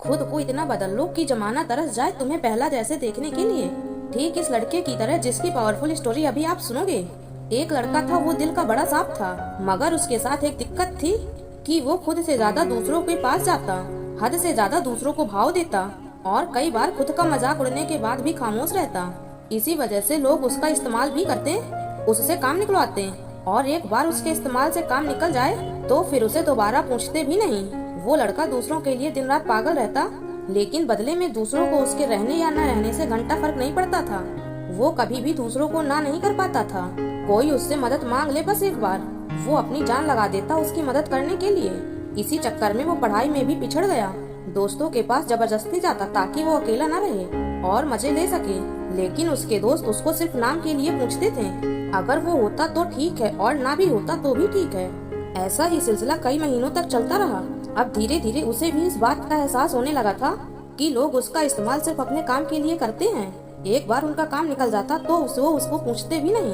खुद को इतना बदल लो कि जमाना तरस जाए तुम्हें पहला जैसे देखने के लिए। ठीक इस लड़के की तरह जिसकी पावरफुल स्टोरी अभी आप सुनोगे। एक लड़का था, वो दिल का बड़ा सांप था, मगर उसके साथ एक दिक्कत थी कि वो खुद से ज्यादा दूसरों के पास जाता, हद से ज्यादा दूसरों को भाव देता और कई बार खुद का मजाक उड़ने के बाद भी खामोश रहता। इसी वजह से लोग उसका इस्तेमाल भी करते, उससे काम निकलवाते और एक बार उसके इस्तेमाल से काम निकल जाए तो फिर उसे दोबारा पूछते भी नहीं। वो लड़का दूसरों के लिए दिन रात पागल रहता, लेकिन बदले में दूसरों को उसके रहने या न रहने से घंटा फर्क नहीं पड़ता था। वो कभी भी दूसरों को ना नहीं कर पाता था। कोई उससे मदद मांग ले बस एक बार, वो अपनी जान लगा देता उसकी मदद करने के लिए। इसी चक्कर में वो पढ़ाई में भी पिछड़ गया। दोस्तों के पास जबरदस्ती जाता ताकि वो अकेला न रहे और मजे ले सके, लेकिन उसके दोस्त उसको सिर्फ नाम के लिए पूछते थे। अगर वो होता तो ठीक है और ना भी होता तो भी ठीक है। ऐसा ही सिलसिला कई महीनों तक चलता रहा। अब धीरे धीरे उसे भी इस बात का एहसास होने लगा था कि लोग उसका इस्तेमाल सिर्फ अपने काम के लिए करते हैं। एक बार उनका काम निकल जाता तो वो उसको पूछते भी नहीं।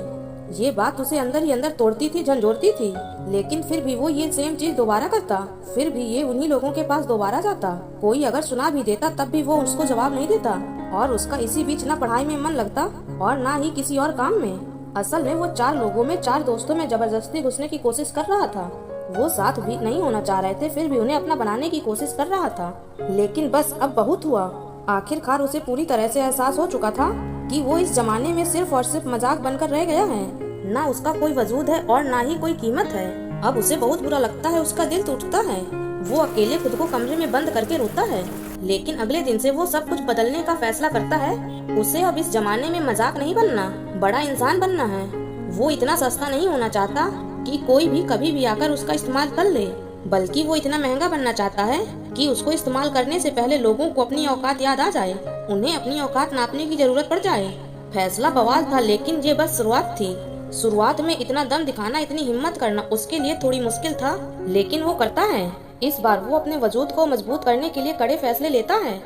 ये बात उसे अंदर ही अंदर तोड़ती थी, झंझोड़ती थी, लेकिन फिर भी वो ये सेम चीज दोबारा करता। फिर भी ये उन्हीं लोगों के पास दोबारा जाता। कोई अगर सुना भी देता तब भी वो उसको जवाब नहीं देता और उसका इसी बीच ना पढ़ाई में मन लगता और ना ही किसी और काम में। असल में वो 4 लोगों में 4 दोस्तों में जबरदस्ती घुसने की कोशिश कर रहा था। वो साथ भी नहीं होना चाह रहे थे, फिर भी उन्हें अपना बनाने की कोशिश कर रहा था। लेकिन बस अब बहुत हुआ। आखिरकार उसे पूरी तरह से एहसास हो चुका था कि वो इस जमाने में सिर्फ और सिर्फ मजाक बनकर रह गया है। ना उसका कोई वजूद है और ना ही कोई कीमत है। अब उसे बहुत बुरा लगता है, उसका दिल टूटता है। वो अकेले खुद को कमरे में बंद करके रोता है। लेकिन अगले दिन से वो सब कुछ बदलने का फैसला करता है। उसे अब इस जमाने में मजाक नहीं बनना, बड़ा इंसान बनना है। वो इतना सस्ता नहीं होना चाहता कि कोई भी कभी भी आकर उसका इस्तेमाल कर ले, बल्कि वो इतना महंगा बनना चाहता है कि उसको इस्तेमाल करने से पहले लोगों को अपनी औकात याद आ जाए, उन्हें अपनी औकात नापने की जरूरत पड़ जाए। फैसला बवाल था, लेकिन ये बस शुरुआत थी। शुरुआत में इतना दम दिखाना, इतनी हिम्मत करना उसके लिए थोड़ी मुश्किल था, लेकिन वो करता है। इस बार वो अपने वजूद को मजबूत करने के लिए कड़े फैसले लेता है।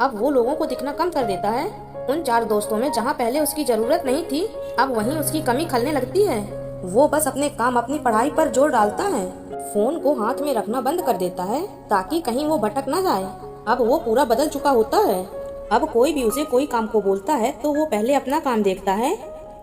अब वो लोगों को दिखना कम कर देता है। उन 4 दोस्तों में जहाँ पहले उसकी जरूरत नहीं थी, अब वहीं उसकी कमी खलने लगती है। वो बस अपने काम, अपनी पढ़ाई पर जोर डालता है। फोन को हाथ में रखना बंद कर देता है ताकि कहीं वो भटक न जाए। अब वो पूरा बदल चुका होता है। अब कोई भी उसे कोई काम को बोलता है तो वो पहले अपना काम देखता है।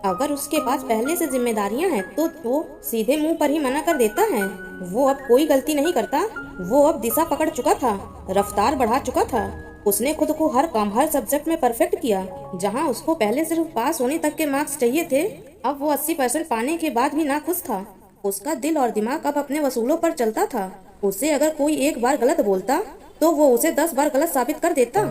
अगर उसके पास पहले से जिम्मेदारियां हैं तो वो सीधे मुंह पर ही मना कर देता है। वो अब कोई गलती नहीं करता। वो अब दिशा पकड़ चुका था, रफ्तार बढ़ा चुका था। उसने खुद को हर काम, हर सब्जेक्ट में परफेक्ट किया। जहां उसको पहले सिर्फ पास होने तक के मार्क्स चाहिए थे, अब वो 80% पाने के बाद भी नाखुश था। उसका दिल और दिमाग अब अपने वसूलों पर चलता था। उसे अगर कोई एक बार गलत बोलता तो वो उसे 10 बार गलत साबित कर देता।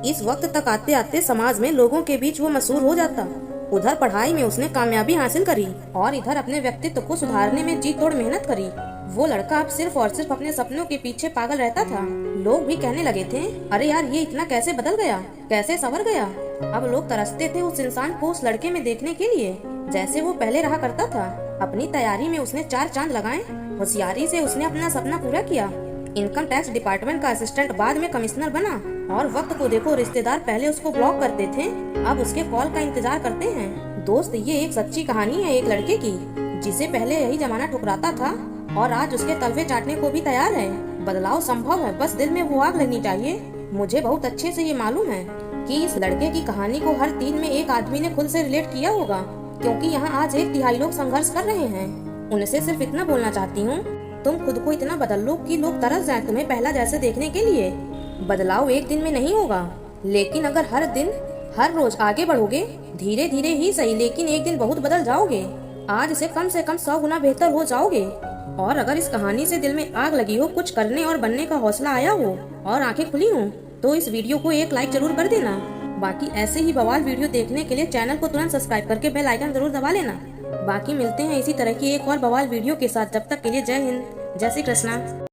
इस वक्त तक आते आते समाज में लोगों के बीच वो मशहूर हो जाता। उधर पढ़ाई में उसने कामयाबी हासिल करी और इधर अपने व्यक्तित्व को सुधारने में जी तोड़ मेहनत करी। वो लड़का अब सिर्फ और सिर्फ अपने सपनों के पीछे पागल रहता था। लोग भी कहने लगे थे, अरे यार ये इतना कैसे बदल गया, कैसे संवर गया। अब लोग तरसते थे उस इंसान को उस लड़के में देखने के लिए जैसे वो पहले रहा करता था। अपनी तैयारी में उसने 4 चांद लगाए। होशियारी से उसने अपना सपना पूरा किया। इनकम टैक्स डिपार्टमेंट का असिस्टेंट, बाद में कमिश्नर बना। और वक्त को देखो, रिश्तेदार पहले उसको ब्लॉक करते थे, अब उसके कॉल का इंतजार करते हैं। दोस्त, ये एक सच्ची कहानी है एक लड़के की जिसे पहले यही जमाना ठुकराता था और आज उसके तलवे चाटने को भी तैयार है। बदलाव संभव है, बस दिल में वो आग लगनी चाहिए। मुझे बहुत अच्छे से ये मालूम है कि इस लड़के की कहानी को हर 3 में एक आदमी ने खुद से रिलेट किया होगा, क्योंकि यहाँ आज 1/3 लोग संघर्ष कर रहे हैं। उनसे सिर्फ इतना बोलना चाहती हूँ, तुम खुद को इतना बदल लो कि लोग तरस जाएं तुम्हें पहला जैसे देखने के लिए। बदलाव एक दिन में नहीं होगा, लेकिन अगर हर दिन, हर रोज आगे बढ़ोगे, धीरे धीरे ही सही, लेकिन एक दिन बहुत बदल जाओगे। आज से कम 100 गुना बेहतर हो जाओगे। और अगर इस कहानी से दिल में आग लगी हो, कुछ करने और बनने का हौसला आया हो और आंखें खुली हो, तो इस वीडियो को एक लाइक जरूर कर देना। बाकी ऐसे ही बवाल वीडियो देखने के लिए चैनल को तुरंत सब्सक्राइब करके बेल आइकन जरूर दबा लेना। बाकी मिलते हैं इसी तरह की एक और बवाल वीडियो के साथ। जब तक के लिए जय हिंद, जय श्री कृष्णा।